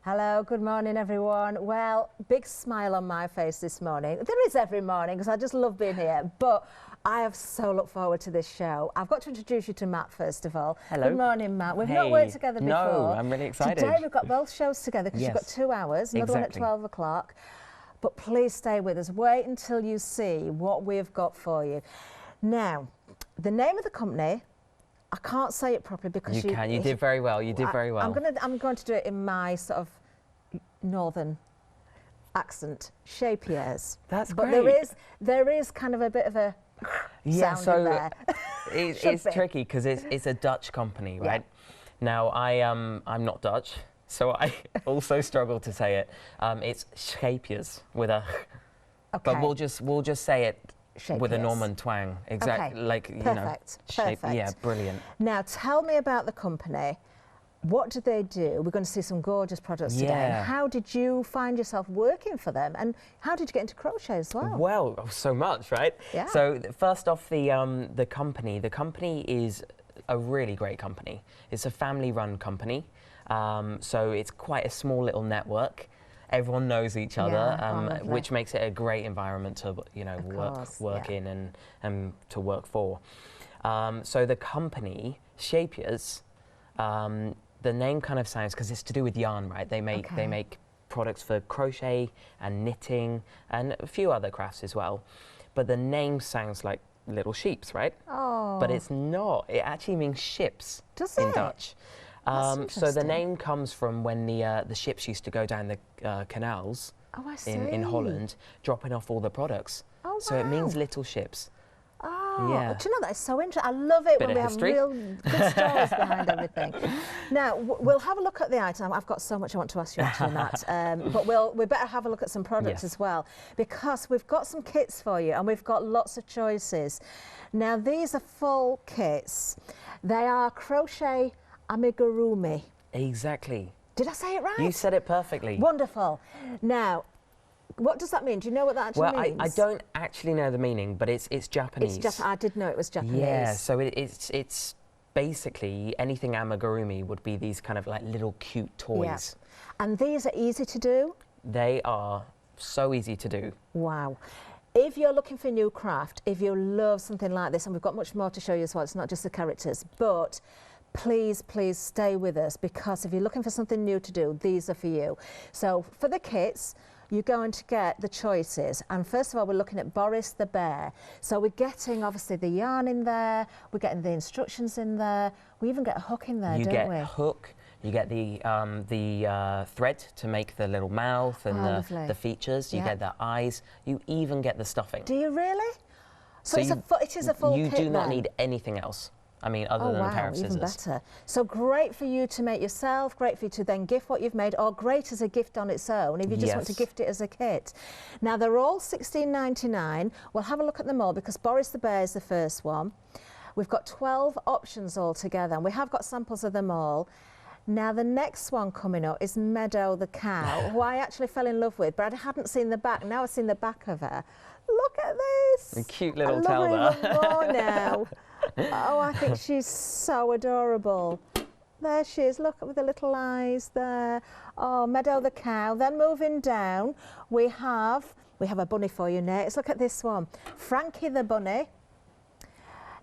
Hello, good morning everyone. Well, big smile on my face this morning. There is every morning because I just love being here, but I have so looked forward to this show. I've got to introduce you to Matt first of all. Hello. Good morning, Matt. We've not worked together before. No, I'm really excited. Today we've got both shows together because you've got 2 hours, another one at 12 o'clock. But please stay with us. Wait until you see what we've got for you. Now, the name of the company, I can't say it properly because you can. You did very well. You did very well. I'm going to do it in my sort of northern accent. Scheepjes. That's but great. there is kind of a bit of a sound in there. It's tricky because it's a Dutch company, right? Yeah. Now I'm not Dutch, so I also struggle to say it. It's Scheepjes with a. Okay. But we'll just say it. Scheepjes. With a Norman twang, exactly, okay. like, you Perfect. know, Perfect. Yeah, brilliant. Now, tell me about the company. What do they do? We're going to see some gorgeous products today. And how did you find yourself working for them? And how did you get into crochet as well? Well, so much, right? Yeah. So first off, the company. The company is a really great company. It's a family-run company, so it's quite a small little network. Everyone knows each other, which makes it a great environment to work in and to work for. So the company Scheepjes, the name kind of sounds, because it's to do with yarn, right? They make products for crochet and knitting and a few other crafts as well. But the name sounds like little sheeps, right? Oh. But it's not. It actually means ships in Dutch. So the name comes from when the ships used to go down the canals in Holland, dropping off all the products. Oh, wow. So it means little ships. Oh, yeah. Do you know, that is so interesting. I love it when we have real good stories behind everything. Now, we'll have a look at the item. I've got so much I want to ask you actually, Matt. But we better have a look at some products as well, because we've got some kits for you and we've got lots of choices. Now, these are full kits. They are crochet Amigurumi. Exactly. Did I say it right? You said it perfectly. Wonderful. Now, what does that mean? Do you know what that actually means? Well, I don't actually know the meaning, but it's Japanese. I did know it was Japanese. Yeah, so it's basically anything amigurumi would be these kind of like little cute toys. Yeah. And these are easy to do? They are so easy to do. Wow. If you're looking for a new craft, if you love something like this, and we've got much more to show you as well, it's not just the characters, but please, please stay with us, because if you're looking for something new to do, these are for you. So for the kits, you're going to get the choices. And first of all, we're looking at Boris the Bear. So we're getting, obviously, the yarn in there. We're getting the instructions in there. We even get a hook in there, don't we? You get a hook. You get the thread to make the little mouth and the features. You get the eyes. You even get the stuffing. Do you really? So it is a full kit. You do not need anything else. I mean, other than a pair of scissors. Even better. So great for you to make yourself, great for you to then gift what you've made, or great as a gift on its own if you just want to gift it as a kit. Now, they're all $16.99. We'll have a look at them all because Boris the Bear is the first one. We've got 12 options altogether, and we have got samples of them all. Now, the next one coming up is Meadow the Cow, who I actually fell in love with, but I hadn't seen the back. Now I've seen the back of her. Look at this. A cute little tail there. I love her even more now. Oh, I think she's so adorable. There she is, look with the little eyes there. Oh, Meadow the Cow. Then moving down, we have a bunny for you next. Look at this one, Frankie the Bunny.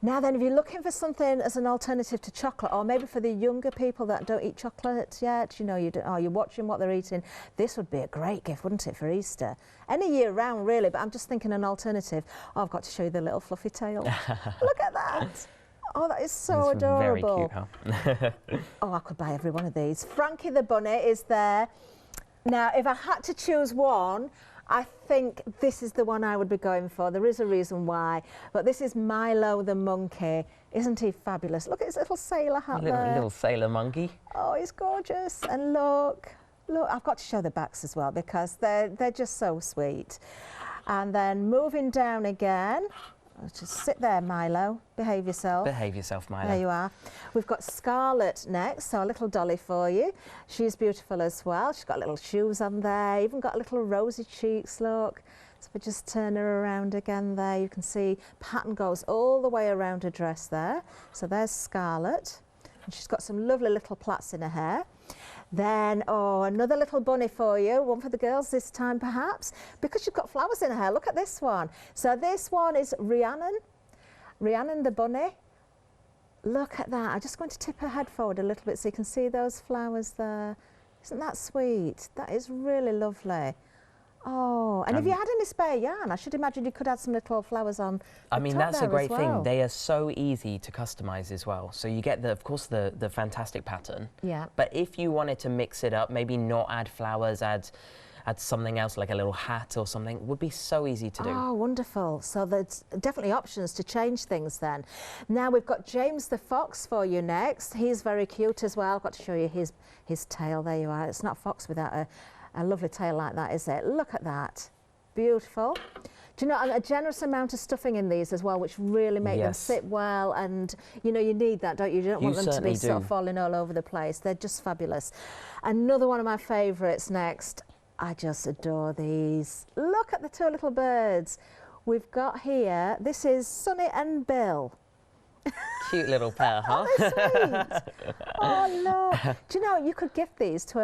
Now then, if you're looking for something as an alternative to chocolate, or maybe for the younger people that don't eat chocolate yet, you know, you're watching what they're eating, this would be a great gift, wouldn't it, for Easter? Any year round, really, but I'm just thinking an alternative. Oh, I've got to show you the little fluffy tail. Look at that. Oh, that is so adorable. Very cute, huh? Oh, I could buy every one of these. Frankie the Bunny is there. Now, if I had to choose one, I think this is the one I would be going for. There is a reason why, but this is Milo the monkey. Isn't he fabulous? Look at his little sailor hat there. Little sailor monkey. Oh, he's gorgeous. And look, I've got to show the backs as well because they're just so sweet. And then moving down again, just sit there, Milo. Behave yourself. Behave yourself, Milo. There you are. We've got Scarlet next, so a little dolly for you. She's beautiful as well. She's got little shoes on there, even got little rosy cheeks, look. So if we just turn her around again there, you can see pattern goes all the way around her dress there. So there's Scarlet. And she's got some lovely little plaits in her hair. Then, oh, another little bunny for you, one for the girls this time perhaps, because you've got flowers in her hair. Look at this one. So this one is Rhiannon the bunny. Look at that. I'm just going to tip her head forward a little bit so you can see those flowers there. Isn't that sweet? That is really lovely. Oh, and if you had any spare yarn, I should imagine you could add some little flowers on. I mean, that's a great thing. They are so easy to customize as well. So you get, of course, the fantastic pattern. Yeah. But if you wanted to mix it up, maybe not add flowers, add something else like a little hat or something, would be so easy to do. Oh, wonderful. So there's definitely options to change things then. Now we've got James the Fox for you next. He's very cute as well. I've got to show you his tail. There you are. It's not a fox without a lovely tail like that, is it? Look at that. Beautiful. Do you know, a generous amount of stuffing in these as well, which really make them sit well, and you know, you need that, don't you? You don't want them to be sort of falling all over the place. They're just fabulous. Another one of my favourites next. I just adore these. Look at the two little birds we've got here. This is Sunny and Bill. Cute little pair, huh? Oh, they're sweet. Oh, look. Do you know, you could gift these to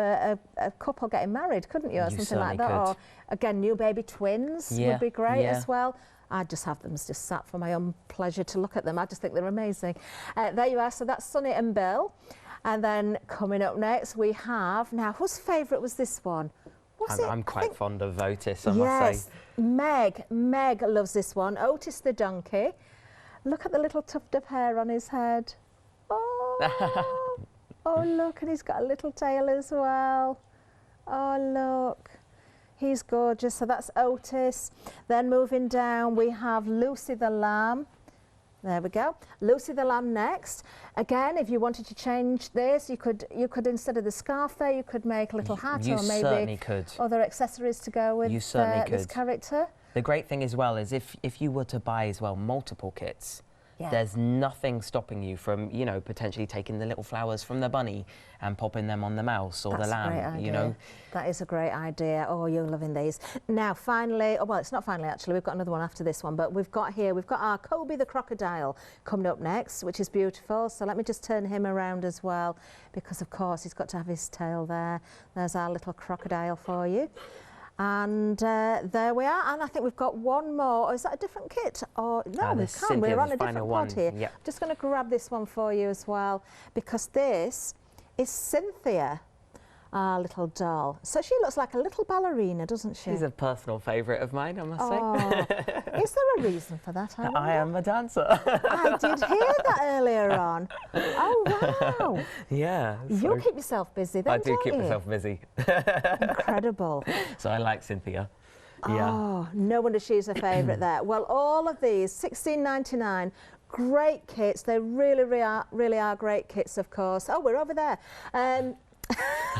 a couple getting married, couldn't you? Or something like that. Could. Or, again, new baby twins would be great as well. I'd just have them just sat for my own pleasure to look at them. I just think they're amazing. There you are. So that's Sunny and Bill. And then coming up next, we have, now, whose favourite was this one? I'm quite fond of Otis, I must say. Meg loves this one. Otis the donkey. Look at the little tuft of hair on his head. Oh, oh look, and he's got a little tail as well. Oh, look. He's gorgeous. So that's Otis. Then moving down, we have Lucy the lamb. There we go. Lucy the lamb next. Again, if you wanted to change this, you could instead of the scarf there, you could make a little hat or maybe other accessories to go with this character. The great thing as well is if you were to buy as well multiple kits, there's nothing stopping you from, you know, potentially taking the little flowers from the bunny and popping them on the mouse or the lamb, you know. That is a great idea. Oh, you're loving these. Now, finally, oh, well, it's not finally, actually. We've got another one after this one, but we've got our Kobe the crocodile coming up next, which is beautiful. So let me just turn him around as well, because, of course, he's got to have his tail there. There's our little crocodile for you. And there we are, and I think we've got one more. Is that a different kit? Or no, we can't. We're on a different pod here. Yep. I'm just going to grab this one for you as well, because this is Cynthia, our little doll. So she looks like a little ballerina, doesn't she? She's a personal favourite of mine, I must say. Is there a reason for that? I am a dancer. I did hear that earlier on. Oh, wow. Yeah. You keep yourself busy then, don't you? I do keep myself busy. Incredible. So I like Cynthia. Oh, no wonder she's a favourite there. Well, all of these, $16.99, great kits. They really are great kits, of course. Oh, we're over there.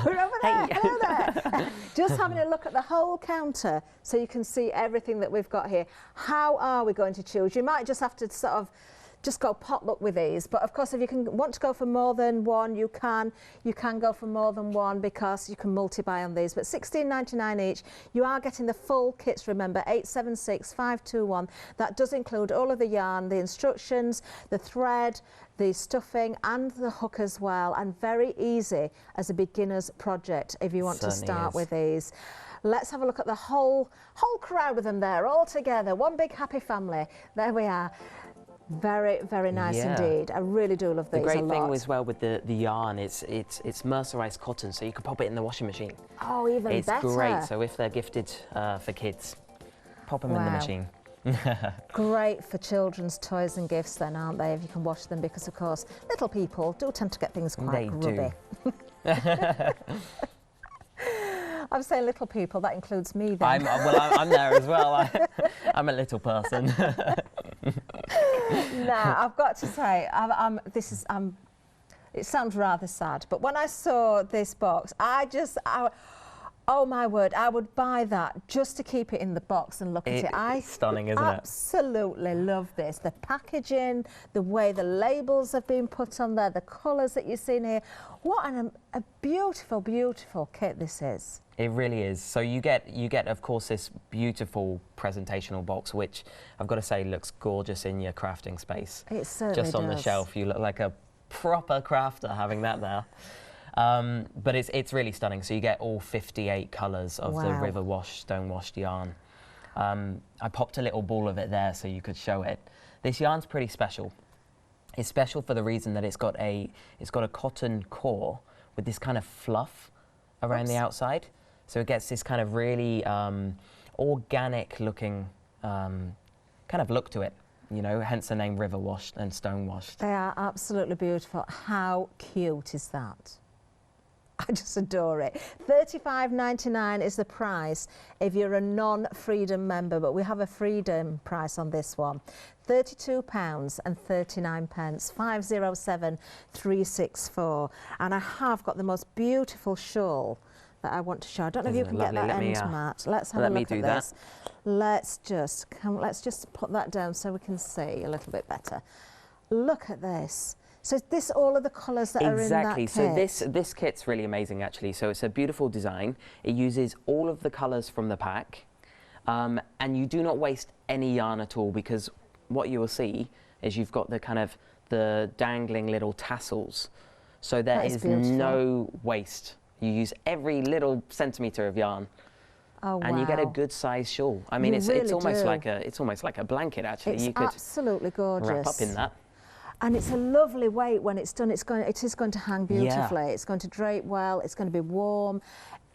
We're over there, hello there. Just having a look at the whole counter so you can see everything that we've got here. How are we going to choose? You might just have to sort of just go potluck with these, but of course if you want to go for more than one, you can go for more than one, because you can multi-buy on these. But $16.99 each. You are getting the full kits, remember, 876521. That does include all of the yarn, the instructions, the thread, the stuffing and the hook as well, and very easy as a beginner's project if you want to start with these. Let's have a look at the whole crowd with them there all together, one big happy family. There we are. Very nice indeed. I really do love these a lot. The great thing as well with the yarn, it's mercerized cotton, so you can pop it in the washing machine. Oh, even better. It's great. So if they're gifted for kids, pop them in the machine. Great for children's toys and gifts then, aren't they, if you can wash them, because of course little people do tend to get things quite grubby. I'm saying little people, that includes me then. I'm there as well. I'm a little person. Now, I've got to say, it sounds rather sad, but when I saw this box, oh my word, I would buy that just to keep it in the box and look at it. It's stunning, isn't it? Absolutely love this. The packaging, the way the labels have been put on there, the colours that you've seen here. What a beautiful, beautiful kit this is. It really is. So you get of course this beautiful presentational box, which I've got to say looks gorgeous in your crafting space. It certainly just on the shelf, you look like a proper crafter having that there. But it's really stunning. So you get all 58 colours of the river wash, stone washed yarn. I popped a little ball of it there so you could show it. This yarn's pretty special. It's special for the reason that it's got a cotton core with this kind of fluff around the outside. So it gets this kind of really organic looking kind of look to it, you know, hence the name river washed and stone washed. They are absolutely beautiful. How cute is that? I just adore it. $35.99 is the price if you're a non-Freedom member, but we have a Freedom price on this one. £32.39, 507-364. And I have got the most beautiful shawl that I want to show. I don't know if you can get that end, Matt. Let's have a look at this. Let's just put that down so we can see a little bit better. Look at this. So is this all of the colours that are in that kit? Exactly. So this kit's really amazing, actually. So it's a beautiful design. It uses all of the colours from the pack, and you do not waste any yarn at all, because what you will see is you've got the kind of the dangling little tassels. So there is no waste. You use every little centimetre of yarn. Oh, and you get a good size shawl. I mean, it's almost like a blanket, actually. It's absolutely gorgeous. Wrap up in that. And it's a lovely weight when it's done. It is going to hang beautifully. Yeah. It's going to drape well. It's going to be warm.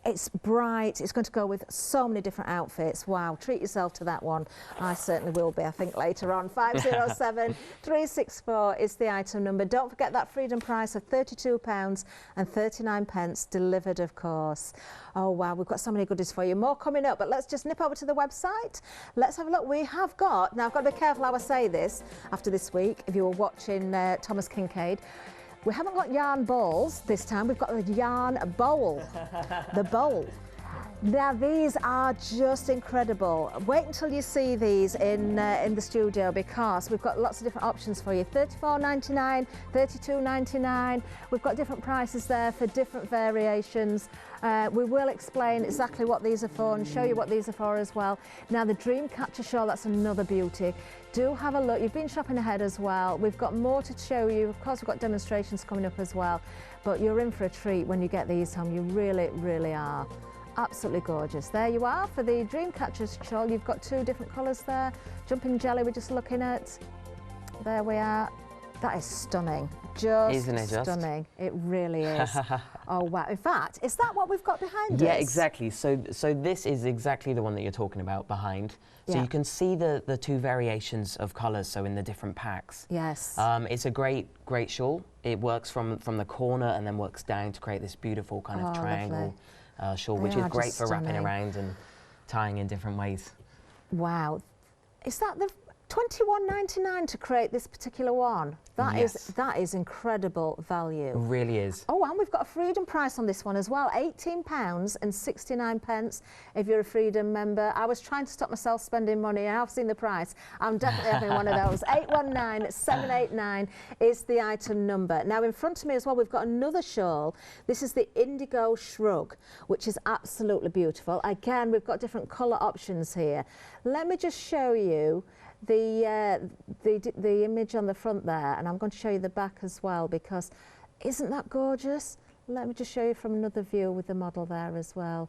It's bright. It's going to go with so many different outfits. Wow, treat yourself to that one. I certainly will be, I think, later on. 507-364 is the item number. Don't forget that Freedom price of £32.39, delivered, of course. Oh, wow, we've got so many goodies for you. More coming up, but let's just nip over to the website. Let's have a look. We have got, now I've got to be careful how I say this after this week, if you were watching Thomas Kincaid. We haven't got yarn balls this time, we've got the yarn bowl. The bowl. Now these are just incredible. Wait until you see these in the studio, because we've got lots of different options for you. $34.99, $32.99. We've got different prices there for different variations. We will explain exactly what these are for and show you what these are for as well. Now the Dreamcatcher shawl, that's another beauty. Do have a look. You've been shopping ahead as well. We've got more to show you. Of course, we've got demonstrations coming up as well. But you're in for a treat when you get these home. You really, really are. Absolutely gorgeous. There you are for the Dreamcatcher shawl. You've got two different colours there. Jumping Jelly we're just looking at. There we are. That is stunning. Isn't it just? Stunning. It really is. Oh, wow. In fact, is that what we've got behind us? Yeah, exactly. So this is exactly the one that you're talking about behind. So you can see the two variations of colours, so in the different packs. Yes. It's a great shawl. It works from the corner and then works down to create this beautiful kind of triangle shawl, which is great for wrapping around and tying in different ways. Wow. Is that the $21.99 to create this particular one? That is incredible value. It really is. Oh, and we've got a Freedom price on this one as well, £18.69 if you're a Freedom member. I was trying to stop myself spending money, and I've seen the price. I'm definitely having one of those. 819-789 is the item number. Now in front of me as well, we've got another shawl. This is the Indigo Shrug, which is absolutely beautiful. Again, we've got different colour options here. Let me just show you the image on the front there, and I'm going to show you the back as well, because isn't that gorgeous? Let me just show you from another view with the model there as well.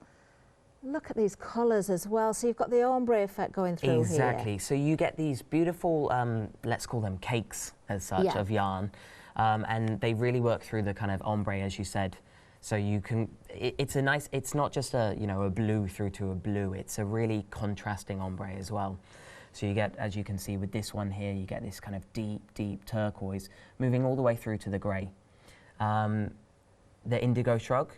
Look at these colours as well. So you've got the ombre effect going through here. Exactly. So you get these beautiful, let's call them cakes as such, of yarn, and they really work through the kind of ombre, as you said. So you can, it's a nice, it's not just a, you know, a blue through to a blue, it's a really contrasting ombre as well. So you get, as you can see with this one here, you get this kind of deep, deep turquoise moving all the way through to the grey. The Indigo Shrug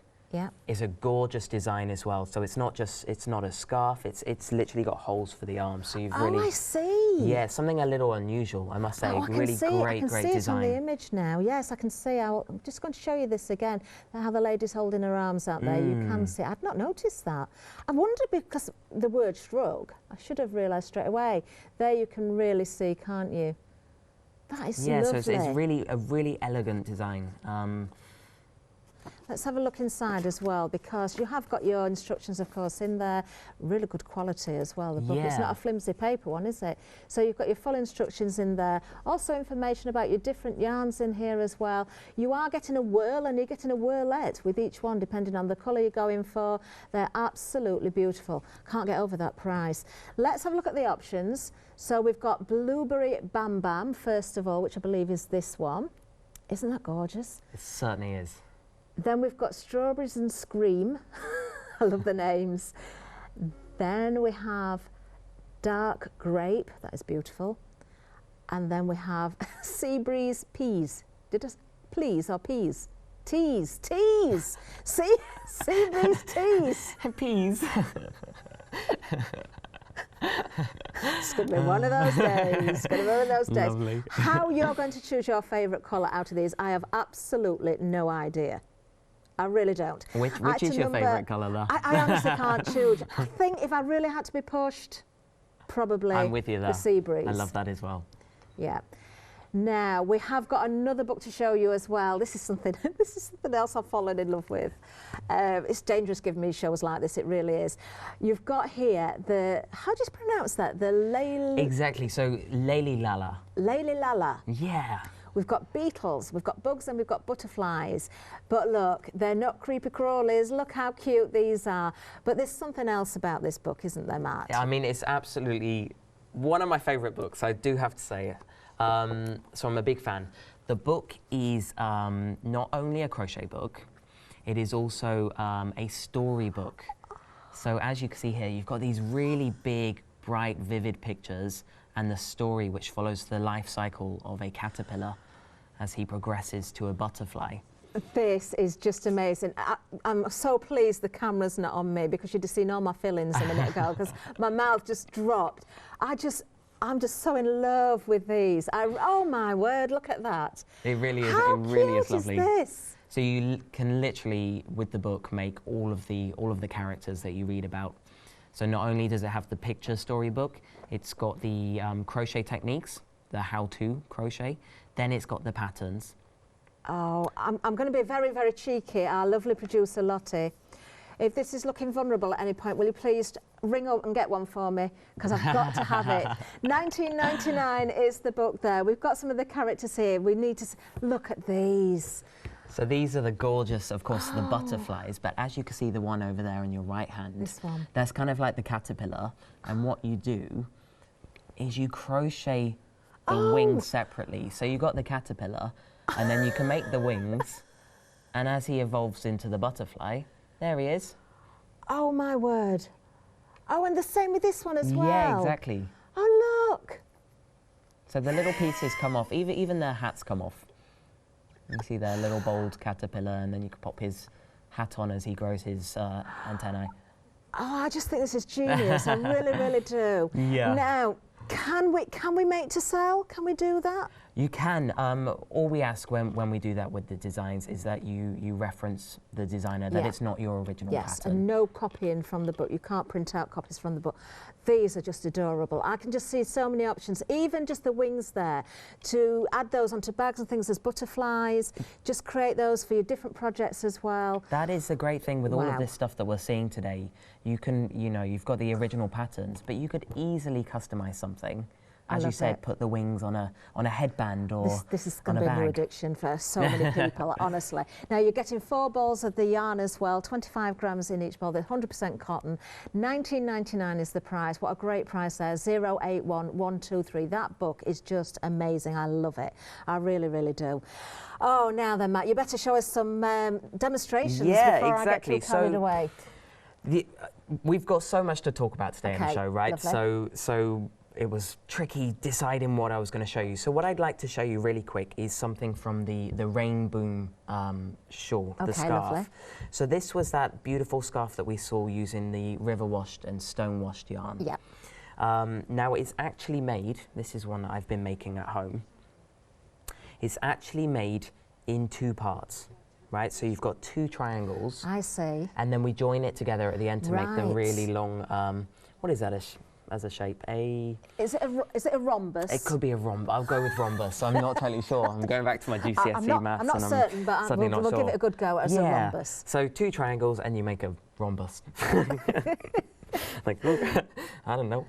is a gorgeous design as well. So it's not just, it's not a scarf, it's literally got holes for the arms. So you've really... Oh, I see. Yeah, something a little unusual, I must say. Really great design. I can see it on the image now. Yes, I can see. I'm just going to show you this again, how the lady's holding her arms out there. You can see. I'd not noticed that. I wondered, because the word shrug, I should have realised straight away. There you can really see, can't you? That is lovely. Yeah, so it's really a really elegant design. Let's have a look inside as well, because you have got your instructions, of course, in there. Really good quality as well, the book. It's not a flimsy paper one, is it? So you've got your full instructions in there. Also information about your different yarns in here as well. You are getting a whirl, and you're getting a whirlette with each one, depending on the colour you're going for. They're absolutely beautiful. Can't get over that price. Let's have a look at the options. So we've got Blueberry Bam Bam, first of all, which I believe is this one. Isn't that gorgeous? It certainly is. Then we've got Strawberries and Scream. I love the names. Then we have Dark Grape. That is beautiful. And then we have Sea Breeze Peas. Did I please or peas? Teas. Sea Breeze Teas. Peas. It's going to be one of those days. Lovely. How you're going to choose your favourite colour out of these, I have absolutely no idea. I really don't. Which is your favourite colour, though? I honestly can't choose. I think if I really had to be pushed, probably I'm with you there. the Sea Breeze. I love that as well. Yeah. Now, we have got another book to show you as well. This is something else I've fallen in love with. It's dangerous giving me shows like this, it really is. You've got here the, how do you pronounce that? The Layli... Exactly, so Layli Lala. Layli Lala. Yeah. We've got beetles, we've got bugs, and we've got butterflies. But look, they're not creepy crawlies. Look how cute these are. But there's something else about this book, isn't there, Matt? I mean, it's absolutely one of my favourite books, I do have to say. So I'm a big fan. The book is not only a crochet book, it is also a storybook. So as you can see here, you've got these really big, bright, vivid pictures and the story which follows the life cycle of a caterpillar as he progresses to a butterfly. This is just amazing. I'm so pleased the camera's not on me, because you'd have seen all my fillings a minute ago, because my mouth just dropped. I'm just so in love with these. Oh my word, look at that. It really is. How it really cute is lovely. Is this? So you can literally, with the book, make all of the characters that you read about. So not only does it have the picture storybook, it's got the crochet techniques, the how-to crochet. Then it's got the patterns. Oh, I'm going to be very, very cheeky. Our lovely producer Lottie. If this is looking vulnerable at any point, will you please ring up and get one for me, because I've got to have it. $19.99 is the book there. We've got some of the characters here. We need to look at these. So these are the gorgeous, of course, the butterflies, but as you can see the one over there in your right hand, this one, that's kind of like the caterpillar, and what you do is you crochet the wings separately. So you got the caterpillar, and then you can make the wings, and as he evolves into the butterfly, there he is. Oh my word. Oh, and the same with this one as well. Yeah, exactly. Oh, look. So the little pieces come off, even their hats come off. You can see their little bold caterpillar, and then you can pop his hat on as he grows his antennae. Oh, I just think this is genius. I really, really do. Yeah. Now, can we make to sell? Can we do that? You can. All we ask when we do that with the designs is that you reference the designer, that it's not your original pattern. Yes, and no copying from the book. You can't print out copies from the book. These are just adorable. I can just see so many options, even just the wings there, to add those onto bags and things as butterflies. Just create those for your different projects as well. That is the great thing with all of this stuff that we're seeing today. You can, you've got the original patterns, but you could easily customize something. As you said, put the wings on a headband or this is going to be a new addiction for so many people, honestly. Now, you're getting 4 balls of the yarn as well, 25 grams in each ball. They're 100% cotton. $19.99 is the price. What a great price there, 081123. That book is just amazing. I love it. I really, really do. Oh, now then, Matt, you better show us some demonstrations before I get too carried away. We've got so much to talk about today on the show, right? Lovely. So it was tricky deciding what I was going to show you. So what I'd like to show you really quick is something from the Rain Boom shawl, the scarf. Lovely. So this was that beautiful scarf that we saw using the river washed and stone washed yarn. Yeah. Now it's actually made, this is one that I've been making at home. It's actually made in 2 parts. Right, so you've got 2 triangles. I see. And then we join it together at the end to make the really long, what is that, as a shape? Is it a rhombus? It could be a rhombus. I'll go with rhombus. I'm not totally sure. I'm going back to my GCSE maths. I'm not certain, but we'll give it a good go as a rhombus. So 2 triangles and you make a rhombus. Like, I don't know.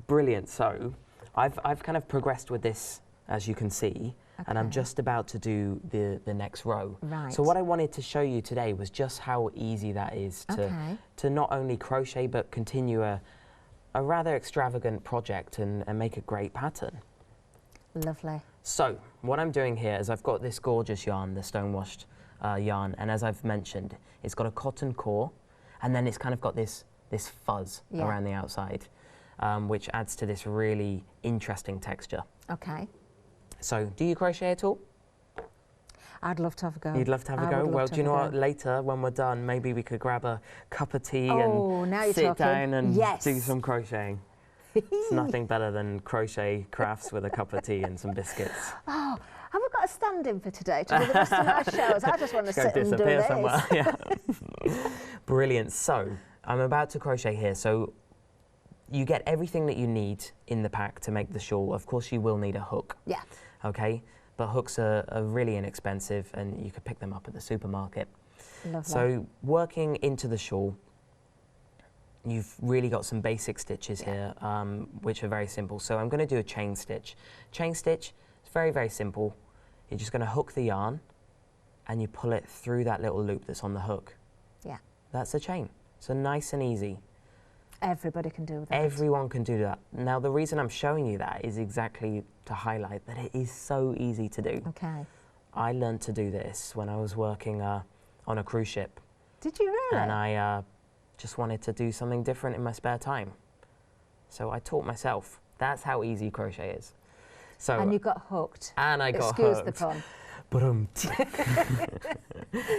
Brilliant. So I've kind of progressed with this, as you can see, and I'm just about to do the next row. Right. So what I wanted to show you today was just how easy that is to not only crochet but continue a rather extravagant project and make a great pattern. Lovely. So what I'm doing here is I've got this gorgeous yarn, the stonewashed yarn, and as I've mentioned, it's got a cotton core, and then it's kind of got this fuzz around the outside, which adds to this really interesting texture. Okay. So, do you crochet at all? I'd love to have a go. You'd love to have a go? Well, do you know what? Later, when we're done, maybe we could grab a cup of tea and sit down and do some crocheting. It's nothing better than crochet crafts with a cup of tea and some biscuits. Oh, have we got a stand-in for today to do the rest of our shows? I just want to sit and do this. Somewhere. Yeah. Brilliant. So, I'm about to crochet here. So, you get everything that you need in the pack to make the shawl. Of course, you will need a hook. Yeah. Okay, but hooks are really inexpensive and you could pick them up at the supermarket. Lovely. So working into the shawl, you've really got some basic stitches here, which are very simple. So I'm going to do a chain stitch. Chain stitch, it's very, very simple. You're just going to hook the yarn and you pull it through that little loop that's on the hook. Yeah. That's a chain. So nice and easy. Everybody can do that. Everyone can do that. Now, the reason I'm showing you that is exactly to highlight that it is so easy to do. Okay. I learned to do this when I was working on a cruise ship. Did you really? And I just wanted to do something different in my spare time. So I taught myself. That's how easy crochet is. So, and you got hooked. And I got hooked. Excuse the pun.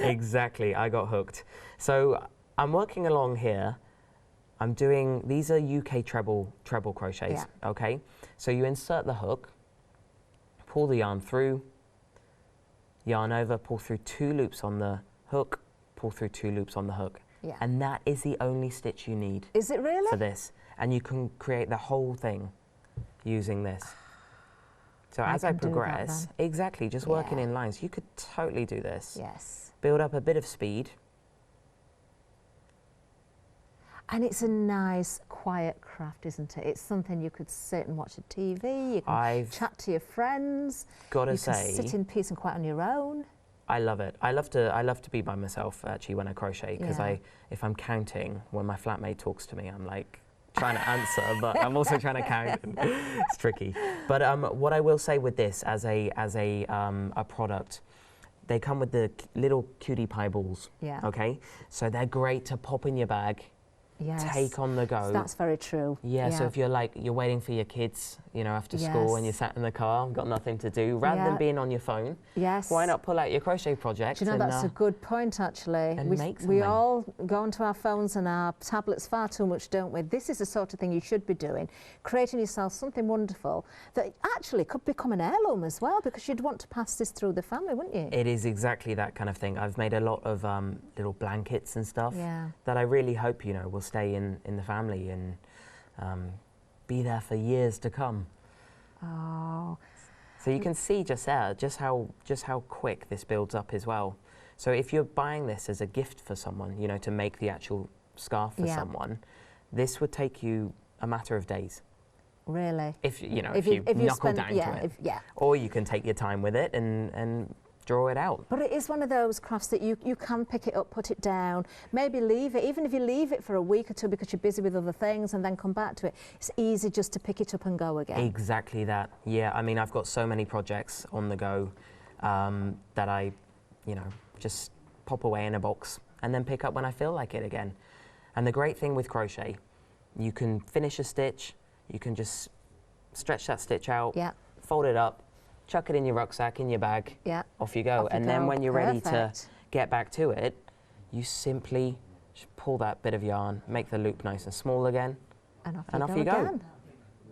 Exactly, I got hooked. So I'm working along here. I'm doing, these are UK treble crochets, okay? So you insert the hook, pull the yarn through, yarn over, pull through 2 loops on the hook, pull through 2 loops on the hook. Yeah. And that is the only stitch you need. Is it really? For this. And you can create the whole thing using this. So as I progress, exactly, just working in lines, you could totally do this. Yes. Build up a bit of speed. And it's a nice, quiet craft, isn't it? It's something you could sit and watch a TV, you can chat to your friends. Gotta say, you can sit in peace and quiet on your own. I love it. I love to be by myself, actually, when I crochet, because if I'm counting, when my flatmate talks to me, I'm like trying to answer, but I'm also trying to count. It's tricky. But what I will say with this, as a product, they come with the little cutie pie balls. Yeah. Okay, so they're great to pop in your bag. Yes. Take on the go. That's very true. Yeah, so if you're waiting for your kids, after school and you're sat in the car, got nothing to do, rather than being on your phone, why not pull out your crochet project? Do you know, that's a good point, actually. And make something. We all go onto our phones and our tablets far too much, don't we? This is the sort of thing you should be doing, creating yourself something wonderful that actually could become an heirloom as well, because you'd want to pass this through the family, wouldn't you? It is exactly that kind of thing. I've made a lot of little blankets and stuff that I really hope, will stay in the family and be there for years to come. Oh. So you can see just there, just how quick this builds up as well. So if you're buying this as a gift for someone, to make the actual scarf for someone, this would take you a matter of days. Really? If you knuckle down to it. Or you can take your time with it and draw it out. But it is one of those crafts that you can pick it up, put it down, maybe leave it, even if you leave it for a week or two because you're busy with other things and then come back to it, it's easy just to pick it up and go again. Exactly that. Yeah, I mean, I've got so many projects on the go that I, just pop away in a box and then pick up when I feel like it again. And the great thing with crochet, you can finish a stitch, you can just stretch that stitch out, fold it up, chuck it in your rucksack, in your bag, off you go. And then when you're ready to get back to it, you simply pull that bit of yarn, make the loop nice and small again, and off you go.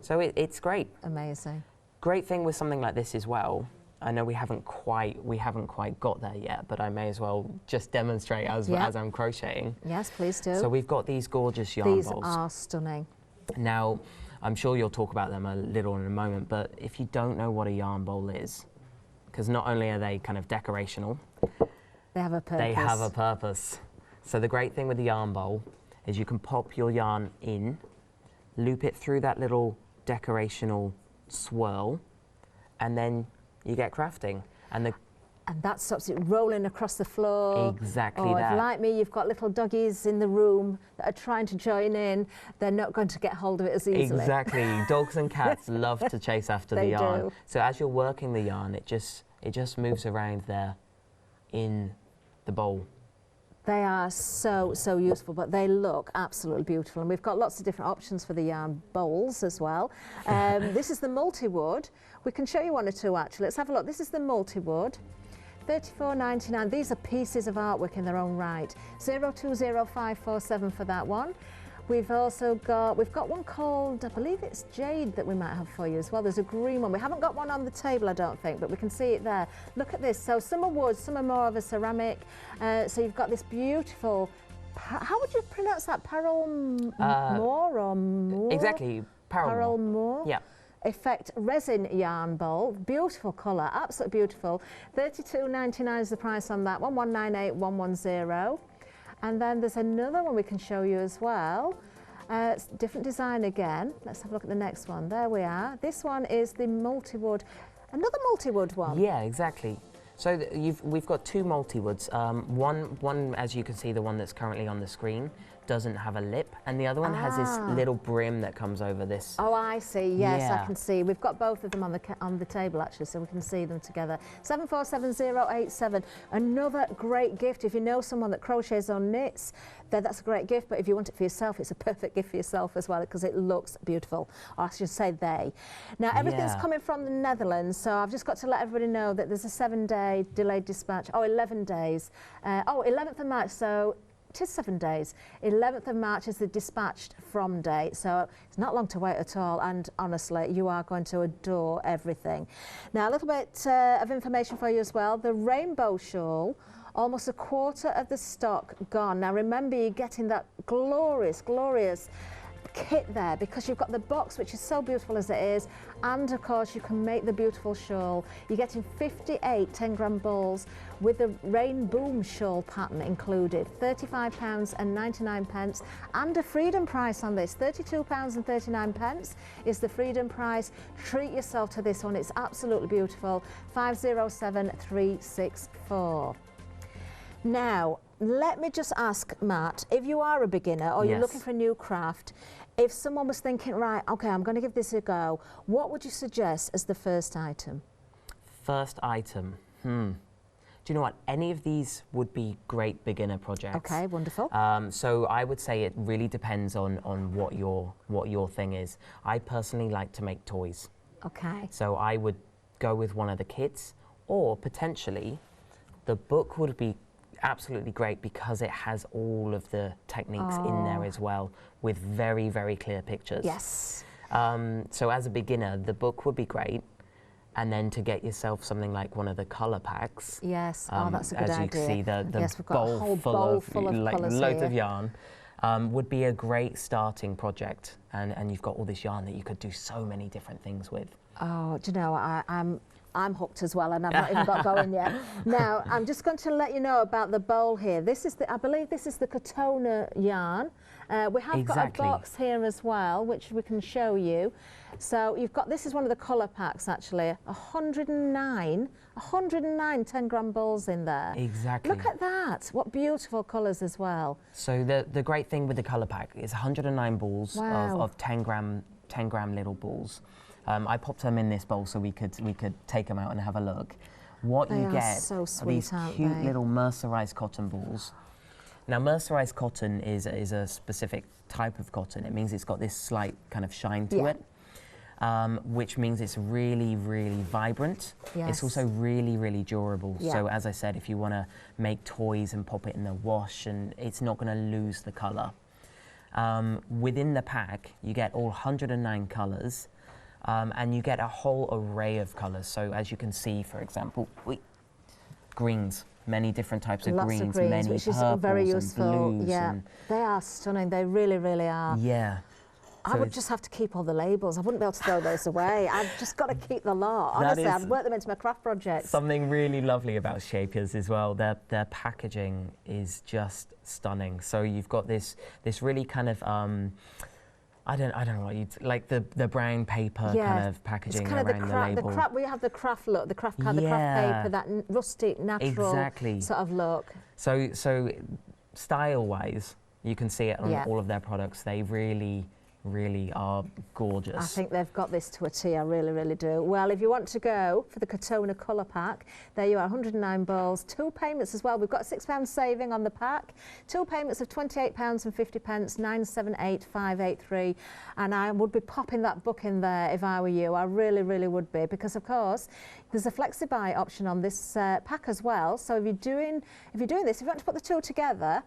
So it's great. Amazing. Great thing with something like this as well, I know we haven't quite got there yet, but I may as well just demonstrate as I'm crocheting. Yes, please do. So we've got these gorgeous yarn These bowls. are stunning. Now, I'm sure you'll talk about them a little in a moment, but if you don't know what a yarn bowl is, because not only are they kind of decorational, they have a purpose. They have a purpose. So the great thing with the yarn bowl is you can pop your yarn in, loop it through that little decorational swirl, and then you get crafting. And that stops it rolling across the floor. Exactly or that. If, like me, you've got little doggies in the room that are trying to join in, they're not going to get hold of it as easily. Exactly. Dogs and cats love to chase after the yarn. Do. So as you're working the yarn, it just moves around there in the bowl. They are so useful, but they look absolutely beautiful. And we've got lots of different options for the yarn bowls as well. This is the multi-wood. We can show you one or two actually. Let's have a look. This is the multi-wood. $34.99. These are pieces of artwork in their own right. 020547 for that one. We've got one called, I believe it's Jade, that we might have for you as well. There's a green one. We haven't got one on the table, I don't think, but we can see it there. Look at this. So some are wood, some are more of a ceramic. So you've got this beautiful, how would you pronounce that? More or more? Exactly. More. Yeah. Effect resin yarn bowl, beautiful colour, absolutely beautiful. $32.99 is the price on that one, $198,110. And then there's another one we can show you as well. It's different design again. Let's have a look at the next one. There we are. This one is the multi-wood, another multi-wood one. Yeah, exactly. So we've got two multi-woods. One, as you can see, the one that's currently on the screen, doesn't have a lip, and the other one has this little brim that comes over this. Oh, I see. Yes, yeah. I can see. We've got both of them on the table actually, so we can see them together. 747087. Another great gift. If you know someone that crochets or knits, then that's a great gift. But if you want it for yourself, it's a perfect gift for yourself as well because it looks beautiful. Or I should say they. Now everything's coming from the Netherlands, so I've just got to let everybody know that there's a 7-day delayed dispatch. Oh, 11 days. 11th of March. So. It is 7 days. 11th of March is the dispatched from date, so it's not long to wait at all, and honestly, you are going to adore everything. Now, a little bit of information for you as well. The rainbow shawl, almost a quarter of the stock gone. Now, remember, you're getting that glorious kit there because you've got the box, which is so beautiful as it is, and of course you can make the beautiful shawl. You're getting 58 10-gram balls with the rain boom shawl pattern included, £35.99, and a freedom price on this, £32.39 is the freedom price. Treat yourself to this one, it's absolutely beautiful. 507364. Now, let me just ask Matt, if you are a beginner or you're looking for a new craft, if someone was thinking, right, okay, I'm going to give this a go, what would you suggest as the first item? First item, Do you know what? Any of these would be great beginner projects. Okay, wonderful. So I would say it really depends on what your thing is. I personally like to make toys. Okay. So I would go with one of the kits, or potentially the book would be absolutely great because it has all of the techniques in there as well with very, very clear pictures. Yes. So as a beginner, the book would be great. And then to get yourself something like one of the colour packs. Yes, that's a good idea. As you can see, the yes, we've got a whole bowl full of like colours loads here. of yarn, would be a great starting project. And you've got all this yarn that you could do so many different things with. Oh, do you know, I'm hooked as well, and I've not even got going yet. Now, I'm just going to let you know about the bowl here. This is I believe this is the Katonah yarn. We have got a box here as well, which we can show you. So you've got, this is one of the colour packs actually, 109 10-gram balls in there. Exactly. Look at that, what beautiful colours as well. So the great thing with the colour pack is 109 balls of 10-gram little balls. I popped them in this bowl so we could take them out and have a look. What you get so sweet, are these cute little mercerised cotton balls. Now, mercerised cotton is a specific type of cotton. It means it's got this slight kind of shine to it, which means it's really, really vibrant. Yes. It's also really, really durable. Yeah. So, as I said, if you want to make toys and pop it in the wash, and it's not going to lose the colour. Within the pack, you get all 109 colours. and you get a whole array of colours. So as you can see, for example, greens, many different types of Lots greens, of greens, many which is purples very and useful. blues. Yeah, And they are stunning. They really, really are. yeah. I would just have to keep all the labels. I wouldn't be able to throw those away. I've just got to keep the lot. Honestly, I'd work them into my craft projects. Something really lovely about Scheepjes as well. Their packaging is just stunning. So you've got this really kind of I don't know what you'd like, the brown paper kind of packaging kind around of the label. We have the craft look, the craft paper, that rustic, natural sort of look. So style-wise, you can see it on all of their products. They really are gorgeous. I think they've got this to a T, I really, really do. Well, if you want to go for the Katonah colour pack, there you are, 109 balls, 2 payments as well. We've got a £6 saving on the pack, 2 payments of £28.50, 978,583, and I would be popping that book in there if I were you. I really, really would be, because of course there's a flexi-buy option on this pack as well. So if you're doing this, if you want to put the two together,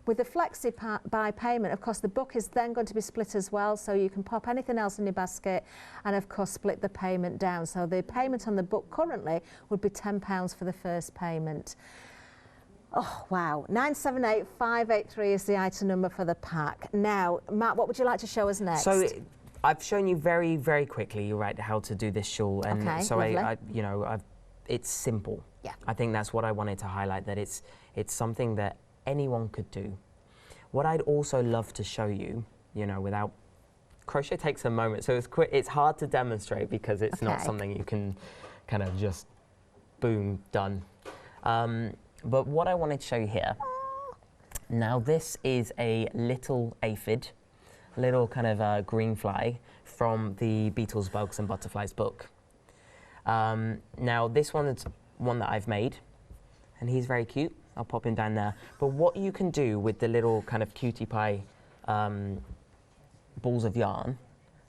with the flexi-buy payment, of course, the book is then going to be split as well, so you can pop anything else in your basket and, of course, split the payment down. So the payment on the book currently would be £10 for the first payment. Oh, wow. 978,583 is the item number for the pack. Now, Matt, what would you like to show us next? So I've shown you very, very quickly, you're right, how to do this shawl. And okay, so lovely. it's simple. Yeah. I think that's what I wanted to highlight, that it's something that anyone could do. What I'd also love to show you, without crochet takes a moment, so it's hard to demonstrate because it's not something you can kind of just boom, done. But what I wanted to show you here, now this is a little aphid, little kind of green fly from the Beetles, Bugs and Butterflies book. Now this one is one that I've made, and he's very cute. I'll pop him down there. But what you can do with the little kind of cutie pie balls of yarn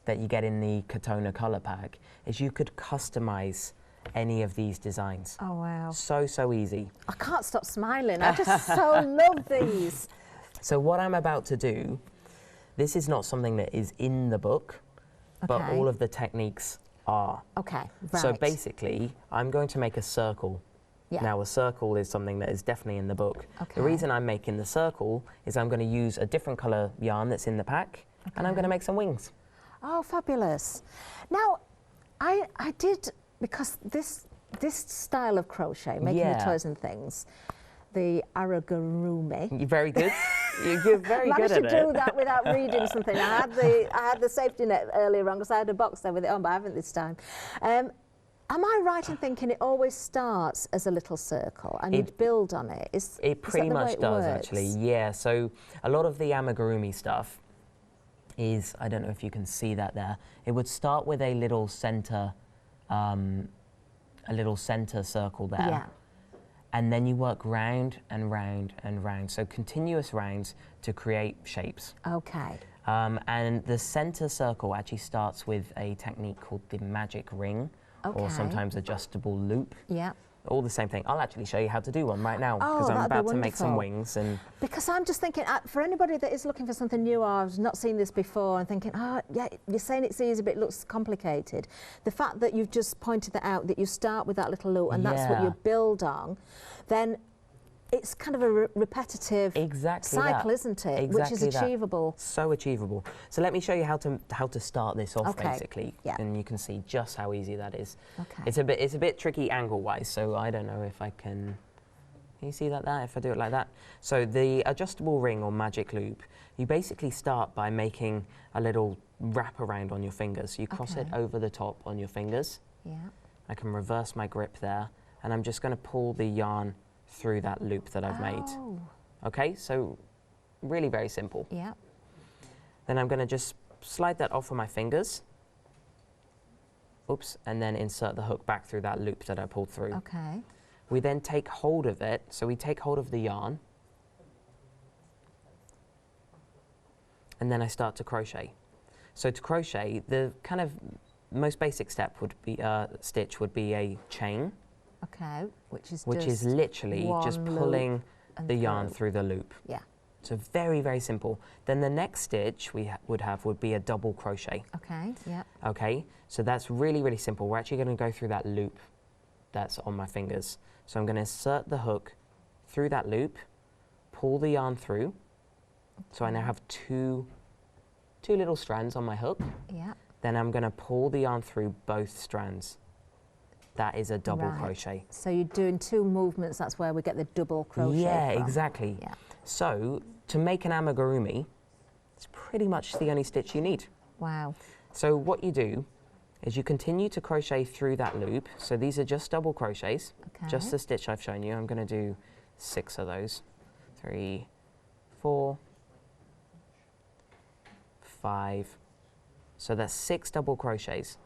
that you get in the Katonah colour pack is you could customise any of these designs. Oh, wow. So easy. I can't stop smiling. I just so love these. So what I'm about to do, this is not something that is in the book, but all of the techniques are. Okay, right. So basically, I'm going to make a circle. Yeah. Now, a circle is something that is definitely in the book. Okay. The reason I'm making the circle is I'm going to use a different colour yarn that's in the pack, and I'm going to make some wings. Oh, fabulous. Now, I did, because this style of crochet, making the toys and things, the Amigurumi. You're very good. You're very good at it. Managed to do that without reading something. I had the safety net earlier on because I had a box there with it on, but I haven't this time. Am I right in thinking it always starts as a little circle and you'd build on it? It pretty much does, actually, yeah. So a lot of the amigurumi stuff is, I don't know if you can see that there, it would start with a little center circle there. Yeah. And then you work round and round and round. So continuous rounds to create shapes. Okay. And the center circle actually starts with a technique called the magic ring. Okay. Or sometimes adjustable loop. Yeah. All the same thing. I'll actually show you how to do one right now because I'm about to make some wings. And because I'm just thinking, for anybody that is looking for something new or has not seen this before and thinking, yeah, you're saying it's easy but it looks complicated. The fact that you've just pointed that out, that you start with that little loop and that's what you build on, then it's kind of a repetitive cycle, isn't it? Exactly, which is achievable. So achievable. So let me show you how to start this off, basically, yeah. And you can see just how easy that is. Okay. It's a bit tricky angle-wise, so I don't know if I can. Can you see that there? If I do it like that. So the adjustable ring or magic loop, you basically start by making a little wrap around on your fingers. You cross it over the top on your fingers. Yeah. I can reverse my grip there, and I'm just going to pull the yarn through that loop that I've made. Okay, so really very simple. Yeah. Then I'm going to just slide that off of my fingers. Oops, and then insert the hook back through that loop that I pulled through. Okay. We then take hold of it, so we take hold of the yarn, and then I start to crochet. So to crochet, the kind of most basic step would be stitch would be a chain. Okay, which is literally just pulling the yarn through the loop. Yeah. So very, very simple. Then the next stitch we would be a double crochet. Okay, yeah. Okay, so that's really, really simple. We're actually going to go through that loop that's on my fingers. So I'm going to insert the hook through that loop, pull the yarn through. So I now have two little strands on my hook. Yeah. Then I'm going to pull the yarn through both strands. That is a double crochet. So you're doing 2 movements, that's where we get the double crochet Yeah, from. exactly. Yeah. So to make an amigurumi, it's pretty much the only stitch you need. Wow. So what you do is you continue to crochet through that loop. So these are just double crochets, just the stitch I've shown you. I'm going to do 6 of those. 3, 4, 5. So that's 6 double crochets.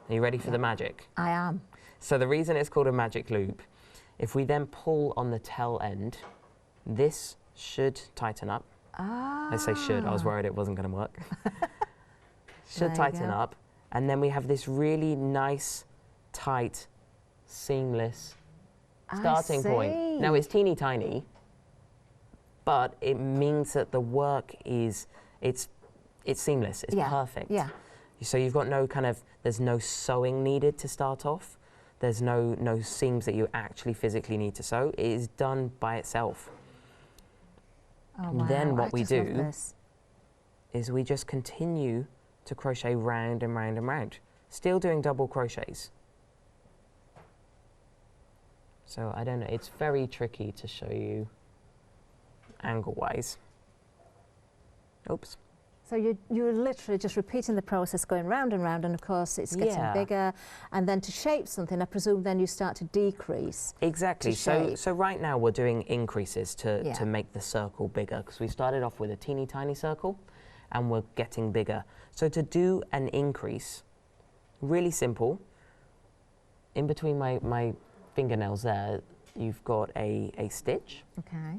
Are you ready for the magic? I am. So the reason it's called a magic loop, if we then pull on the tail end, this should tighten up. I say should, I was worried it wasn't going to work. Should tighten up. And then we have this really nice, tight, seamless starting point. Now it's teeny tiny, but it means that the work is, it's seamless, it's perfect. Yeah. So you've got no there's no sewing needed to start off. There's no seams that you actually physically need to sew. It is done by itself. Oh, wow. Then what we do is we just continue to crochet round and round and round, still doing double crochets. So I don't know, it's very tricky to show you angle-wise. Oops. So you're literally just repeating the process, going round and round, and of course it's getting bigger. And then to shape something, I presume then you start to decrease. Exactly. So right now we're doing increases to make the circle bigger, because we started off with a teeny tiny circle and we're getting bigger. So to do an increase, really simple. In between my fingernails there, you've got a stitch. Okay.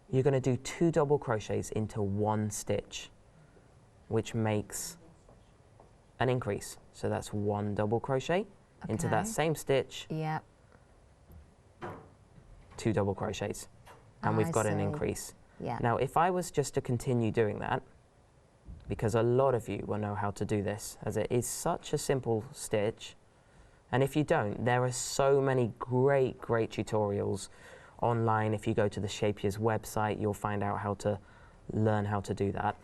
You're going to do 2 double crochets into 1 stitch, which makes an increase. So that's 1 double crochet into that same stitch. Yeah. 2 double crochets, and we've got an increase. Yeah. Now, if I was just to continue doing that, because a lot of you will know how to do this, as it is such a simple stitch, and if you don't, there are so many great tutorials online. If you go to the Scheepjes website, you'll find out how to learn how to do that.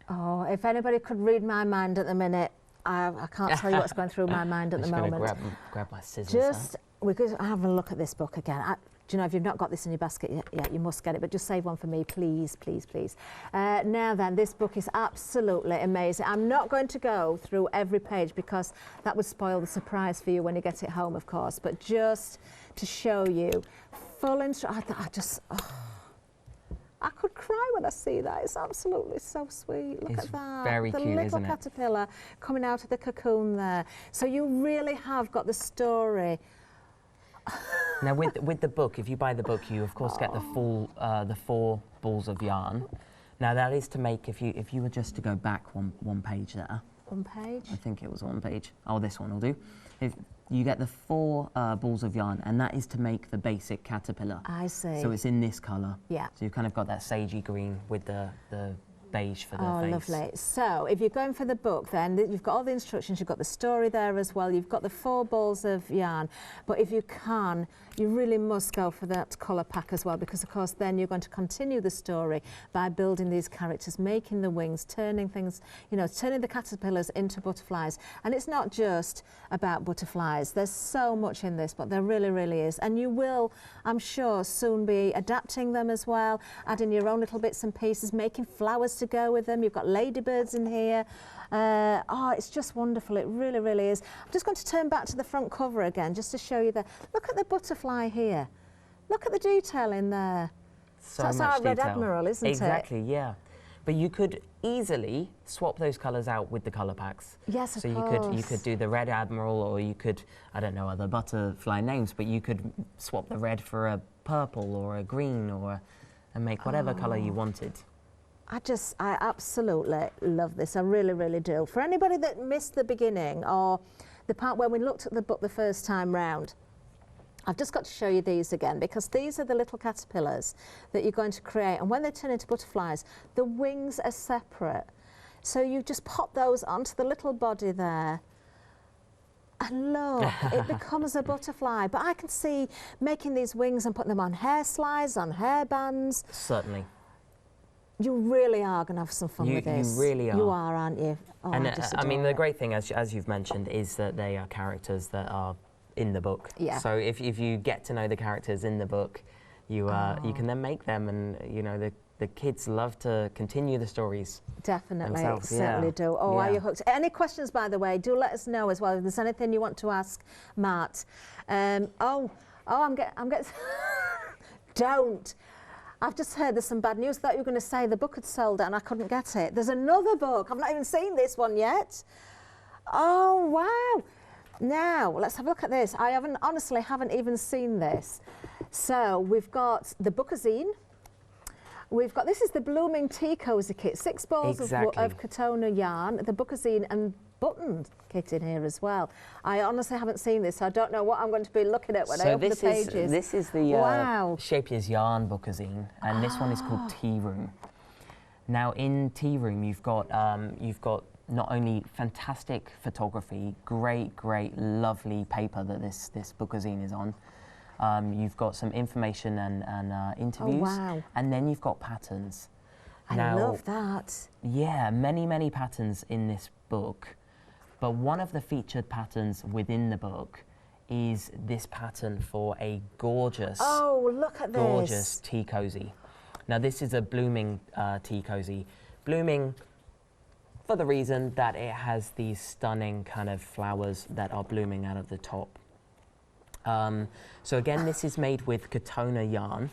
Oh, if anybody could read my mind at the minute, I can't tell you what's going through my mind at the moment. I'm just going to grab my scissors. Just, we could have a look at this book again. Do you know, if you've not got this in your basket yet, you must get it, but just save one for me, please, please, please. Now then, this book is absolutely amazing. I'm not going to go through every page because that would spoil the surprise for you when you get it home, of course, but just to show you, full instructions. I could cry when I see that. It's absolutely so sweet. Look at that. Very cute, isn't it? The little caterpillar coming out of the cocoon there. So you really have got the story. Now, with the book, if you buy the book, you of course get the full the 4 balls of yarn. Now that is to make, if you were just to go back one page there. One page? I think it was 1 page. Oh, this one will do. If you get the 4 balls of yarn, and that is to make the basic caterpillar. I see. So it's in this colour. Yeah. So you've kind of got that sagey green with the beige for the face. Oh, lovely. So if you're going for the book, then you've got all the instructions, you've got the story there as well, you've got the 4 balls of yarn. But if you can, you really must go for that colour pack as well, because of course then you're going to continue the story by building these characters, making the wings, turning things, you know, turning the caterpillars into butterflies. And it's not just about butterflies. There's so much in this, but there really, really is. And you will, I'm sure, soon be adapting them as well, adding your own little bits and pieces, making flowers to go with them. You've got ladybirds in here. Oh, it's just wonderful. It really, really is. I'm just going to turn back to the front cover again just to show you the, look at the butterfly here. Look at the detail in there. So that's much our Red detail. Admiral, isn't it? Exactly, yeah. But you could easily swap those colours out with the colour packs. Yes, of course. So you could do the Red Admiral, or you could, I don't know other butterfly names, but you could swap the red for a purple or a green, and make whatever colour you wanted. I absolutely love this. I really, really do. For anybody that missed the beginning or the part where we looked at the book the first time round, I've just got to show you these again, because these are the little caterpillars that you're going to create, and when they turn into butterflies, the wings are separate. So you just pop those onto the little body there, and look, it becomes a butterfly. But I can see making these wings and putting them on hair slides, on hair bands. Certainly. You really are going to have some fun with this. You really are. You are, aren't you? Oh, And I mean, the great thing, as you've mentioned, is that they are characters that are in the book. Yeah. So if you get to know the characters in the book, you can then make them, and you know the kids love to continue the stories. Definitely, themselves. certainly do. Oh, are you hooked? Any questions, by the way? Do let us know as well if there's anything you want to ask Matt. I'm getting. Don't. I've just heard there's some bad news. I thought you were going to say the book had sold out and I couldn't get it. There's another book. I've not even seen this one yet. Oh, wow. Now, let's have a look at this. I honestly haven't even seen this. So we've got the bookazine. We've got, this is the Blooming Tea Cozy Kit. 6 balls of Katonah yarn, the bookazine and button kit in here as well. I honestly haven't seen this, so I don't know what I'm going to be looking at when I open the pages. This is the Scheepjes yarn bookazine, and this one is called Tea Room. Now in Tea Room you've got not only fantastic photography, great, lovely paper that this bookazine is on. You've got some information and interviews, and then you've got patterns. I love that. Yeah, many patterns in this book, but one of the featured patterns within the book is this pattern for a gorgeous, look at gorgeous tea cozy. Now this is a blooming tea cozy, blooming for the reason that it has these stunning kind of flowers that are blooming out of the top. So again, this is made with Katonah yarn.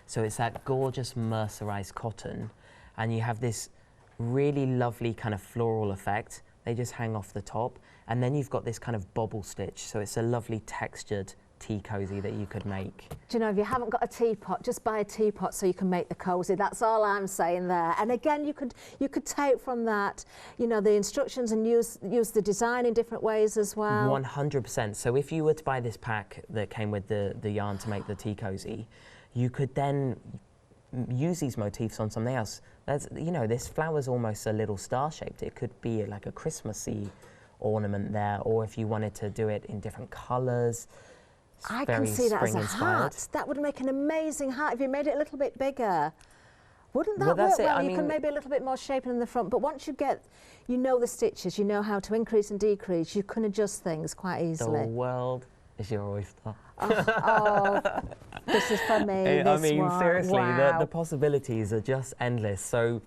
So it's that gorgeous mercerized cotton, and you have this really lovely kind of floral effect. They just hang off the top, and then you've got this kind of bobble stitch. So it's a lovely textured tea cozy that you could make. Do you know, if you haven't got a teapot, just buy a teapot so you can make the cozy. That's all I'm saying there. And again, you could take from that, you know, the instructions and use the design in different ways as well. 100%. So if you were to buy this pack that came with the yarn to make the tea cozy, you could then use these motifs on something else. That's, you know, this flower's almost a little star-shaped. It could be like a Christmassy ornament there, or if you wanted to do it in different colours. I can see that as a hat. That would make an amazing hat if you made it a little bit bigger. Wouldn't that work well? You can maybe a little bit more shape in the front, but once you know the stitches, you know how to increase and decrease, you can adjust things quite easily. The world is your oyster. This is for me. I mean, seriously, the possibilities are just endless. So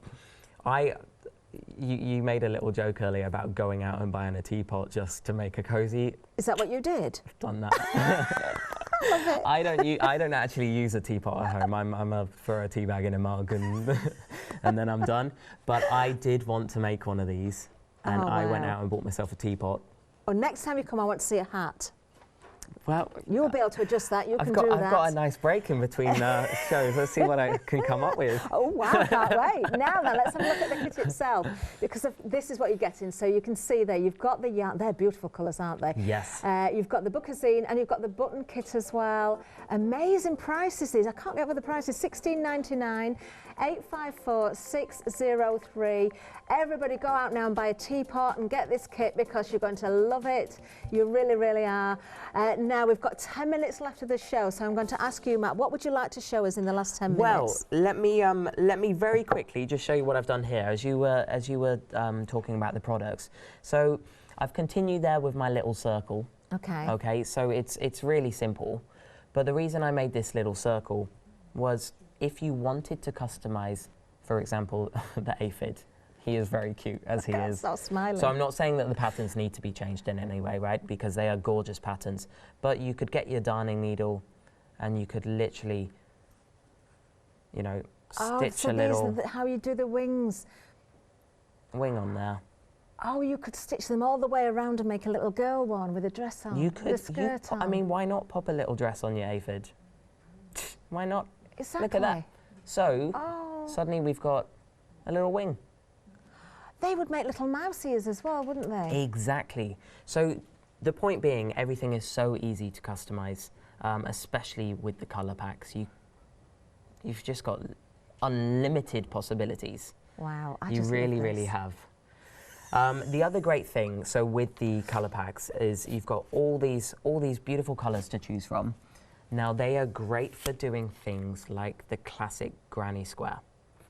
you made a little joke earlier about going out and buying a teapot just to make a cozy. Is that what you did? I've done that. Love it. I don't actually use a teapot at home. I'm a throw a tea bag in a mug and then I'm done. But I did want to make one of these, and I went out and bought myself a teapot. Well, next time you come, I want to see a hat. Well, you'll be able to adjust that. I've got a nice break in between shows. Let's see what I can come up with. Oh wow! Can't wait. Now then, let's have a look at the kit itself, because this is what you're getting. So you can see there, you've got the yarn. They're beautiful colours, aren't they? Yes. You've got the bookazine and you've got the button kit as well. Amazing prices these. I can't get over the prices. $16.99. 854603. Everybody go out now and buy a teapot and get this kit, because you're going to love it. You really, really are. Now we've got 10 minutes left of the show, so I'm going to ask you, Matt, what would you like to show us in the last 10 minutes? Well, let me very quickly just show you what I've done here as you were talking about the products. So I've continued there with my little circle. Okay. Okay, so it's really simple, but the reason I made this little circle was if you wanted to customize, for example, the aphid. He is very cute as he is. So smiling. So I'm not saying that the patterns need to be changed in any way, right? Because they are gorgeous patterns. But you could get your darning needle and you could literally, you know, stitch a little... how you do the wings. Wing on there. Oh, you could stitch them all the way around and make a little girl one with a dress on. You could. With a skirt on. I mean, why not pop a little dress on your aphid? Why not? Exactly. Look at that. So, suddenly we've got a little wing. They would make little mouse ears as well, wouldn't they? Exactly. So the point being, everything is so easy to customize. especially with the colour packs. You've just got unlimited possibilities. Wow, I you just really, love really this. have. The other great thing, so with the colour packs, is you've got all these beautiful colours to choose from. Now they are great for doing things like the classic granny square.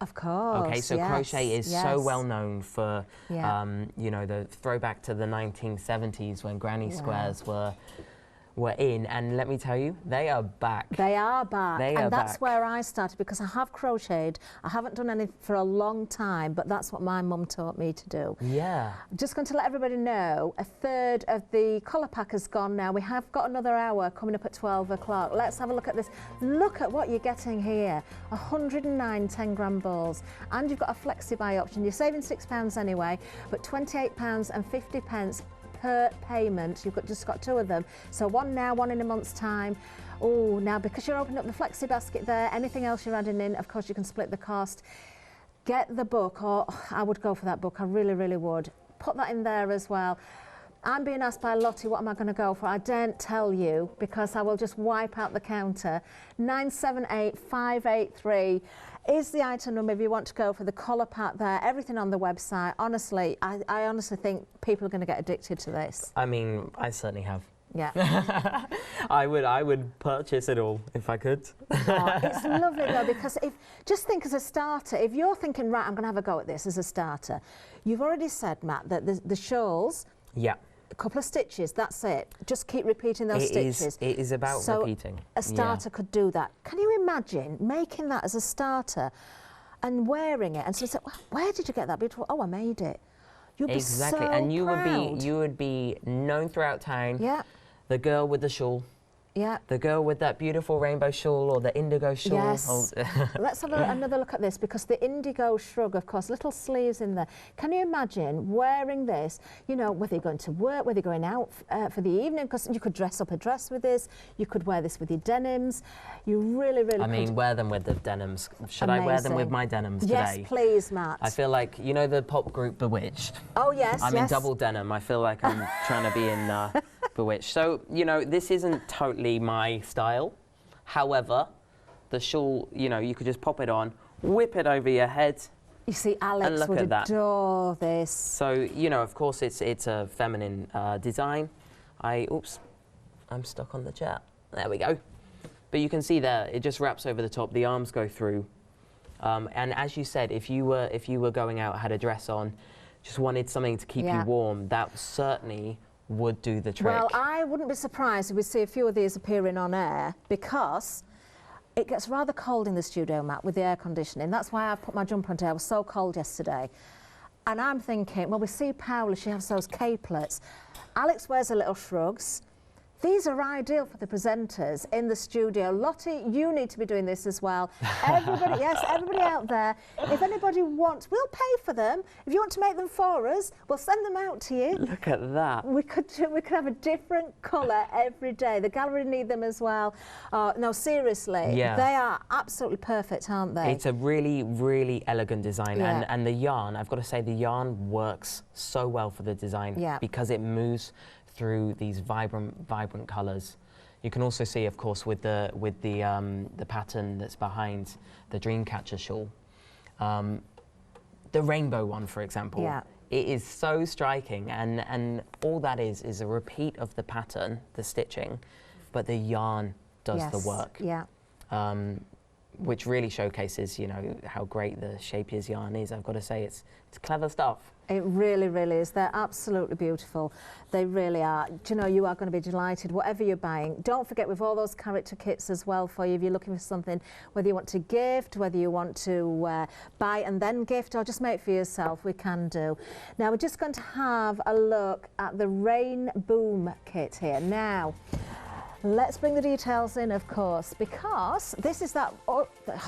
Of course. Okay, so yes, crochet is yes. so well known for, Yeah. you know, the throwback to the 1970s when granny Wow. squares were in, and let me tell you, they are back. They are back, They and are that's back. where I started, because I have crocheted. I haven't done any for a long time, but that's what my mum taught me to do. Yeah. Just going to let everybody know, a third of the colour pack has gone now. We have got another hour coming up at 12 o'clock. Let's have a look at this. Look at what you're getting here. 109 10-gram balls. And you've got a flexi-buy option. You're saving £6 anyway, but £28.50 per payment. You've just got 2 of them. So one now, one in a month's time. Oh, now because you're opening up the flexi basket there, anything else you're adding in, of course you can split the cost. Get the book, or I would go for that book, I really, really would. Put that in there as well. I'm being asked by Lottie, what am I going to go for? I daren't tell you, because I will just wipe out the counter. 978583 is the item number if you want to go for the collar pack there. Everything on the website. Honestly, I honestly think people are going to get addicted to this. I mean, I certainly have. Yeah. I would purchase it all if I could. Oh, it's lovely though, because just think as a starter, if you're thinking, right, I'm going to have a go at this as a starter, you've already said, Matt, that the shawls, Yeah. a couple of stitches, that's it. Just keep repeating those stitches. It is about so repeating. A starter could do that. Can you imagine making that as a starter and wearing it? And so you say, well, where did you get that beautiful? Oh, I made it. You'd be Exactly, so and you proud. would be known throughout town. Yeah. The girl with the shawl. Yeah. The girl with that beautiful rainbow shawl or the indigo shawl. Yes. Oh, Let's have another look at this, because the indigo shrug, of course, little sleeves in there. Can you imagine wearing this, you know, whether you're going to work, whether you're going out for the evening, because you could dress up a dress with this, you could wear this with your denims. You really, really I could. mean, wear them with the denims. Should I wear them with Amazing. my denims Yes, today? please, Matt. I feel like, you know the pop group Bewitched? Oh, yes, I'm yes. in double denim. I feel like I'm trying to be in Bewitched. So, you know, this isn't totally my style. However, the shawl, you know, you could just pop it on, whip it over your head. You see, Alex look would at that. adore this. So, you know, of course, it's a feminine design. Oops, I'm stuck on the chair. There we go. But you can see there, it just wraps over the top. The arms go through. And as you said, if you were going out, had a dress on, just wanted something to keep you warm, that certainly would do the trick. Well, I wouldn't be surprised if we see a few of these appearing on air, because it gets rather cold in the studio, Matt, with the air conditioning. That's why I put my jumper on today. I was so cold yesterday. And I'm thinking, well, we see Paula, she has those capelets. Alex wears her little shrugs. These are ideal for the presenters in the studio. Lottie, you need to be doing this as well. Everybody, yes, everybody out there, if anybody wants, we'll pay for them. If you want to make them for us, we'll send them out to you. Look at that. We could have a different colour every day. The gallery need them as well. No, seriously, they are absolutely perfect, aren't they? It's a really, really elegant design. Yeah. And the yarn, I've got to say, the yarn works so well for the design because it moves through these vibrant colours. You can also see, of course, with the pattern that's behind the Dreamcatcher shawl, the rainbow one, for example. Yeah. It is so striking, and all that is a repeat of the pattern, the stitching, but the yarn does the work. Yeah. Which really showcases, you know, how great the Scheepjes yarn is. I've got to say, it's clever stuff. It really, really is. They're absolutely beautiful. They really are. Do you know, you are going to be delighted, whatever you're buying. Don't forget, with all those character kits as well for you, if you're looking for something, whether you want to gift, whether you want to buy and then gift, or just make for yourself, we can do. Now, we're just going to have a look at the Rain Boom kit here. Now, let's bring the details in, of course, because this is that,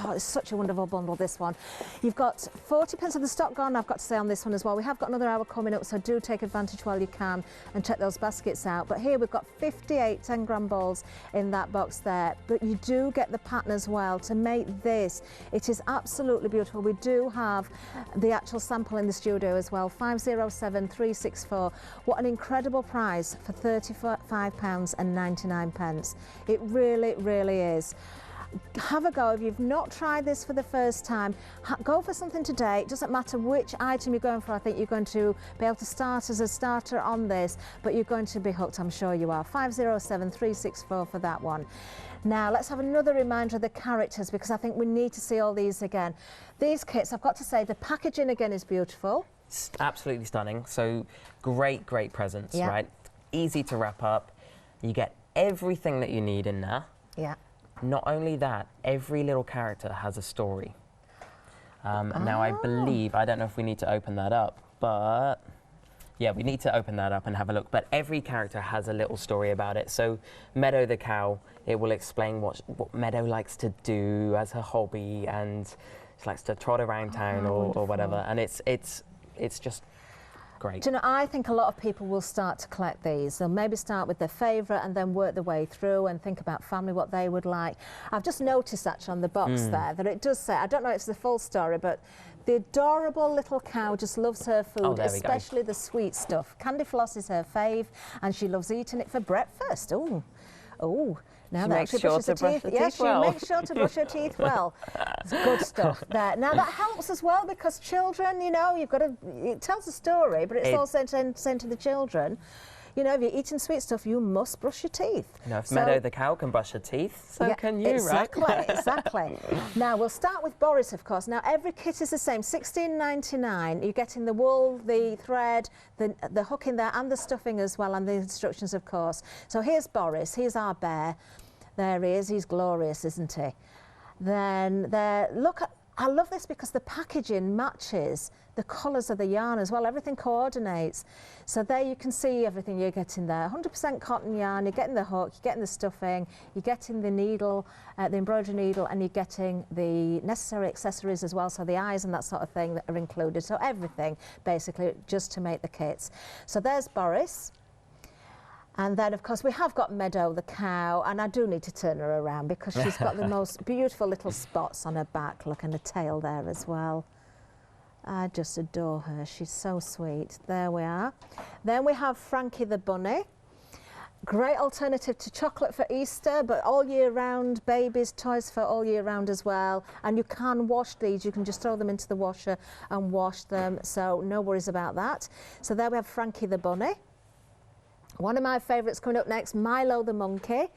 it's such a wonderful bundle, this one. You've got 40p of the stock gone, I've got to say on this one as well. We have got another hour coming up, so do take advantage while you can and check those baskets out. But here we've got 58 10-gram balls in that box there, but you do get the pattern as well to make this. It is absolutely beautiful. We do have the actual sample in the studio as well, 507364. What an incredible price for £35.99. pence. It really, really is. Have a go. If you've not tried this for the first time, go for something today. It doesn't matter which item you're going for. I think you're going to be able to start as a starter on this, but you're going to be hooked, I'm sure you are. 507364 for that one. Now let's have another reminder of the characters, because I think we need to see all these again. These kits, I've got to say, the packaging again is beautiful. It's absolutely stunning. So great presents, right? Easy to wrap up. You get everything that you need in there. Yeah. Not only that, every little character has a story. And now I believe, I don't know if we need to open that up, but yeah, we need to open that up and have a look. But every character has a little story about it. So Meadow the cow, it will explain what Meadow likes to do as her hobby, and she likes to trot around town or whatever. And it's just great. Do you know, I think a lot of people will start to collect these. They'll maybe start with their favourite and then work their way through and think about family, what they would like. I've just noticed actually on the box there that it does say, I don't know if it's the full story, but the adorable little cow just loves her food, especially the sweet stuff. Candy floss is her fave, and she loves eating it for breakfast. Oh, now that she brushes her teeth. Yes, she makes sure to brush her teeth well. It's good stuff there. Now that helps as well, because children, you know, you've got to, it tells a story, but it's also sent to the children. You know, if you're eating sweet stuff, you must brush your teeth. You know, if Meadow the cow can brush her teeth, so can you, exactly, right? Exactly. Now, we'll start with Boris, of course. Now, every kit is the same, $16.99. You're getting the wool, the thread, the hook in there, and the stuffing as well, and the instructions, of course. So here's Boris. Here's our bear. There he is. He's glorious, isn't he? Then there, look at, I love this because the packaging matches the colours of the yarn as well. Everything coordinates. So there you can see everything you're getting there. 100% cotton yarn, you're getting the hook, you're getting the stuffing, you're getting the needle, the embroidery needle, and you're getting the necessary accessories as well, so the eyes and that sort of thing that are included. So everything, basically, just to make the kits. So there's Boris. And then, of course, we have got Meadow the cow, and I do need to turn her around because she's got the most beautiful little spots on her back. Look, and a tail there as well. I just adore her. She's so sweet. There we are. Then we have Frankie the bunny. Great alternative to chocolate for Easter, but all year round. Babies' toys for all year round as well. And you can wash these. You can just throw them into the washer and wash them. So no worries about that. So there we have Frankie the bunny. One of my favourites coming up next, Milo the monkey.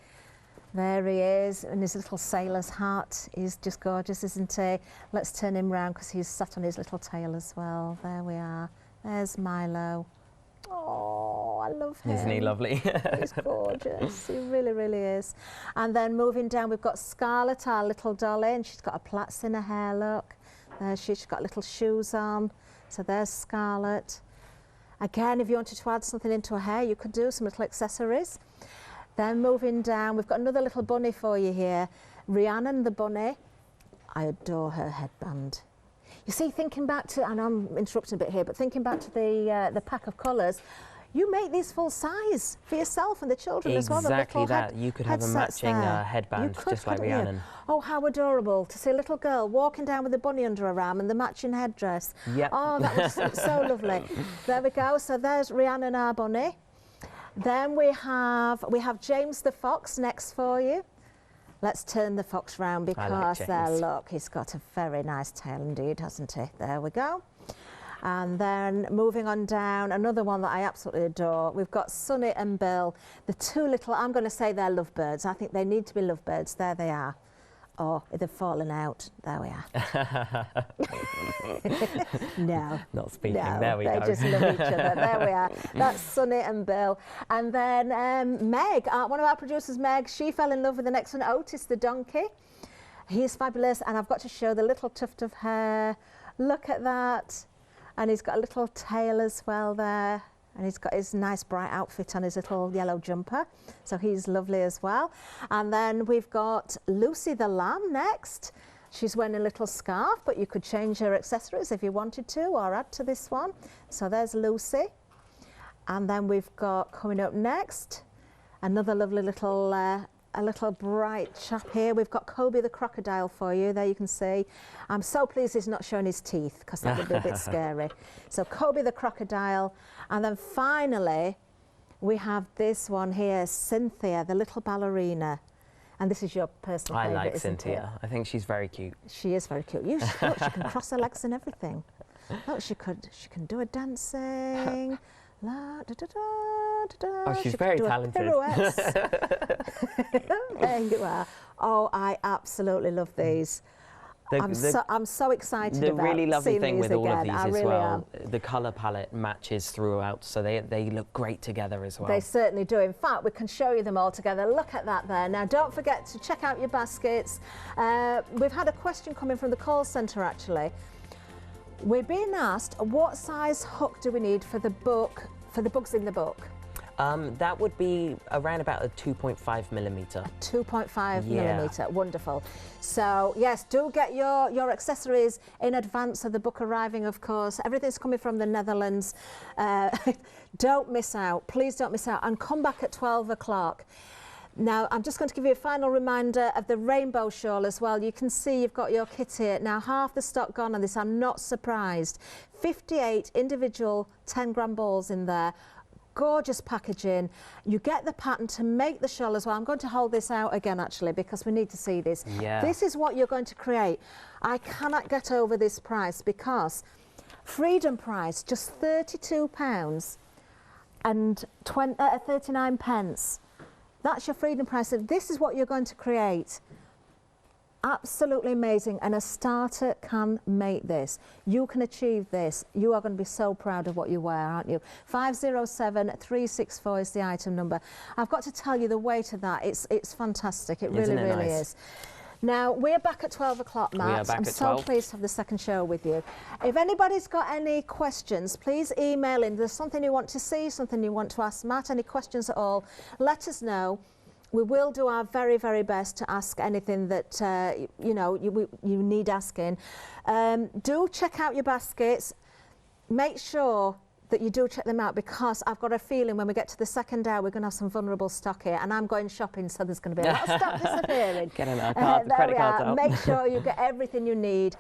There he is, in his little sailor's hat. He's just gorgeous, isn't he? Let's turn him round because he's sat on his little tail as well. There we are. There's Milo. Oh, I love him. Isn't he lovely? He's gorgeous. He really, really is. And then moving down, we've got Scarlet, our little dolly, and she's got a plaits in her hair, look. There she's got little shoes on. So there's Scarlet. Again, if you wanted to add something into her hair, you could do some little accessories. Then moving down, we've got another little bunny for you here. Rhiannon the bunny. I adore her headband. You see, thinking back to, and I'm interrupting a bit here, but thinking back to the pack of colours, you make these full size for yourself and the children as well. Exactly that. You could have a matching headband, just like Rhiannon. Oh, how adorable to see a little girl walking down with a bunny under her arm and the matching headdress. Yep. Oh, that was so lovely. There we go. So there's Rhiannon, our bunny. Then we have James the fox next for you. Let's turn the fox round because there, look, he's got a very nice tail indeed, hasn't he? There we go. And then moving on down, another one that I absolutely adore. We've got Sunny and Bill, the two little, I'm going to say they're lovebirds. I think they need to be lovebirds. There they are. Oh, they've fallen out. There we are. No. Not speaking. No, there we go. They just love each other. There we are. That's Sunny and Bill. And then Meg, one of our producers, Meg, she fell in love with the next one, Otis the donkey. He's fabulous. And I've got to show the little tuft of hair. Look at that. And he's got a little tail as well there. And he's got his nice bright outfit on his little yellow jumper. So he's lovely as well. And then we've got Lucy the lamb next. She's wearing a little scarf, but you could change her accessories if you wanted to or add to this one. So there's Lucy. And then we've got, coming up next, another lovely little a little bright chap here. We've got Kobe the crocodile for you. There you can see. I'm so pleased he's not showing his teeth because that would be a bit scary. So Kobe the crocodile. And then finally, We have this one here, Cynthia, the little ballerina. And this is your personal favourite, I like isn't Cynthia. it? I think she's very cute. She is very cute. Look, she can cross her legs and everything. Look, she can do a dancing. La, da, da, da, da, da. Oh, she's she very can do talented. Pirouettes. There you are. Oh, I absolutely love these. I'm so excited the about really lovely seeing thing these with all of again. these I as really well, am. the colour palette matches throughout, so they look great together as well. They certainly do. In fact, we can show you them all together. Look at that there. Now, don't forget to check out your baskets. We've had a question coming from the call centre, actually. We're being asked, what size hook do we need for the book, for the bugs in the book? That would be around about a 2.5 millimetre. 2.5 millimetre, wonderful. So yes, do get your accessories in advance of the book arriving, of course. Everything's coming from the Netherlands. Don't miss out, please don't miss out, and come back at 12 o'clock. Now, I'm just going to give you a final reminder of the rainbow shawl as well. You can see you've got your kit here. Now, half the stock gone on this, I'm not surprised. 58 individual 10-gram balls in there. Gorgeous packaging. You get the pattern to make the shawl as well. I'm going to hold this out again, actually, because we need to see this. Yeah. This is what you're going to create. I cannot get over this price because Freedom price, just £32 and 39 pence. That's your Freedom price. And this is what you're going to create. Absolutely amazing, and a starter can make this. You can achieve this. You are going to be so proud of what you wear, aren't you? 507364 is the item number. I've got to tell you the weight of that. It's fantastic. It really, really is. Now, we're back at 12 o'clock, Matt. We are back I'm at so 12. pleased to have the second show with you. If anybody's got any questions, please email in. There's something you want to see, something you want to ask Matt, any questions at all, let us know. We will do our very, very best to ask anything that you know you need asking. Do check out your baskets. Make sure that you do check them out, because I've got a feeling when we get to the second hour we're going to have some vulnerable stock here, and I'm going shopping, so there's going to be a lot of stock disappearing. Getting our card, the credit cards out. Make sure you get everything you need.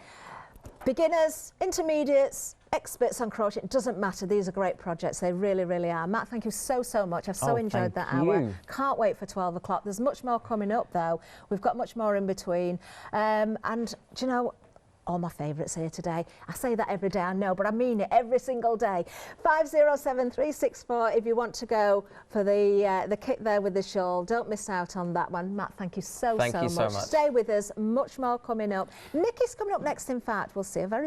Beginners, intermediates, experts on crochet, it doesn't matter. These are great projects. They really, really are. Matt, thank you so, so much. I've so enjoyed that hour. Can't wait for 12 o'clock. There's much more coming up, though. We've got much more in between. And, do you know, all my favourites here today. I say that every day, I know, but I mean it every single day. 507364 if you want to go for the kit there with the shawl. Don't miss out on that one. Matt, thank you so much. Thank you so much. Stay with us. Much more coming up. Nikki's coming up next, in fact. We'll see you very